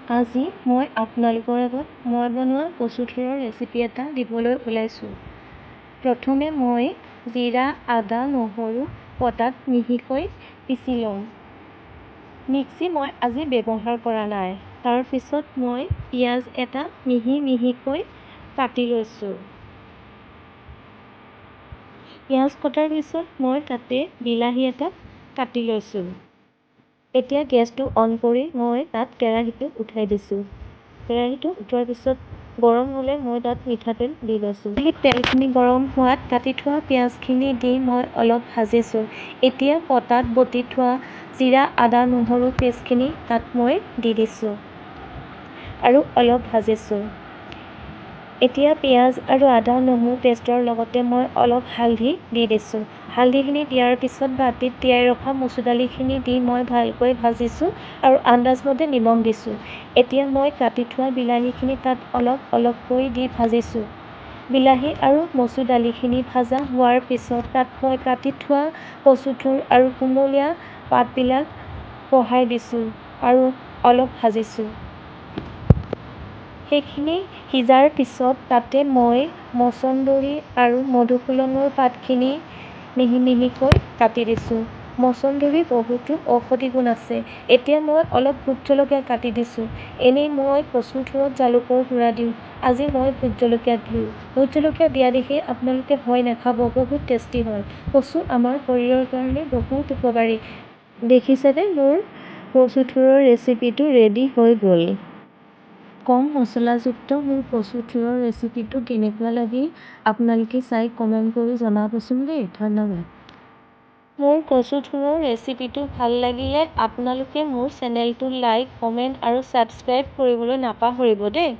আজি মই আপোনালোকৰ আগত মই বনোৱা কচু থোৰৰ ৰেচিপি এটা দিবলৈ ওলাইছোঁ। প্ৰথমে মই জিৰা, আদা, নহৰু পটাত মিহিকৈ পিচি ল'ম। মিক্সি মই আজি ব্যৱহাৰ কৰা নাই। তাৰপিছত মই পিঁয়াজ এটা মিহিকৈ কাটি লৈছোঁ। পিঁয়াজ কটাৰ পিছত মই তাতে বিলাহী এটা কাটি লৈছোঁ। এতিয়া গেছটো অন কৰি মই তাত কেৰাহীটো উঠাই দিছোঁ। কেৰাহীটো উঠোৱাৰ পিছত গৰম হ'লে মই তাত মিঠাতেল দি লৈছোঁ। তেলখিনি গৰম হোৱাত কাটি থোৱা পিঁয়াজখিনি দি মই অলপ ভাজিছোঁ। এতিয়া পটাত বটি থোৱা জিৰা, আদা, নহৰু পেষ্টখিনি তাত মই দি দিছোঁ আৰু অলপ ভাজিছোঁ। এতিয়া পিঁয়াজ আৰু আদা, নহৰু পেষ্টৰ লগতে মই অলপ হালধি দি দিছোঁ। হালধিখিনি দিয়াৰ পিছত বাটিত তিয়াই ৰখা মচুৰ দালিখিনি দি মই ভালকৈ ভাজিছোঁ আৰু আন্দাজমতে নিমখ দিছোঁ। এতিয়া মই কাটি থোৱা বিলাহীখিনি তাত অলপকৈ দি ভাজিছোঁ। বিলাহী আৰু মচুৰ দালিখিনি ভাজা হোৱাৰ পিছত তাত মই কাটি থোৱা কচু থোৰ আৰু কুমলীয়া পাতবিলাক বহাই দিছোঁ আৰু অলপ ভাজিছোঁ। সেইখিনি সিজাৰ পিছত তাতে মই মছন্দৰী আৰু মধুসোলেঙৰ পাতখিনি মিহিকৈ কাটি দিছোঁ। মছন্দৰীৰ বহুতো ঔষধি গুণ আছে। এতিয়া মই অলপ ভোট জলকীয়া কাটি দিছোঁ। এনেই মই কচু থোৰত জালুকৰ গুড়া দিওঁ। আজি মই ভোট জলকীয়া দিলোঁ। ভোট জলকীয়া দিয়া দেখি আপোনালোকে ভয় নাখাব, বহুত টেষ্টি হয়। কচু আমাৰ শৰীৰৰ কাৰণে বহুত উপকাৰী। দেখিছেনে, মোৰ কচু থোৰৰ ৰেচিপিটো ৰেডি হৈ গ'ল। কম মছলাযুক্ত মোৰ কচু থোৰৰ ৰেচিপিটো কেনেকুৱা লাগিল আপোনালোকে চাই কমেণ্ট কৰি জনাবচোন দেই। ধন্যবাদ। মোৰ কচু থোৰৰ ৰেচিপিটো ভাল লাগিলে আপোনালোকে মোৰ চেনেলটো লাইক, কমেণ্ট আৰু ছাবস্ক্ৰাইব কৰিবলৈ নাপাহৰিব দেই।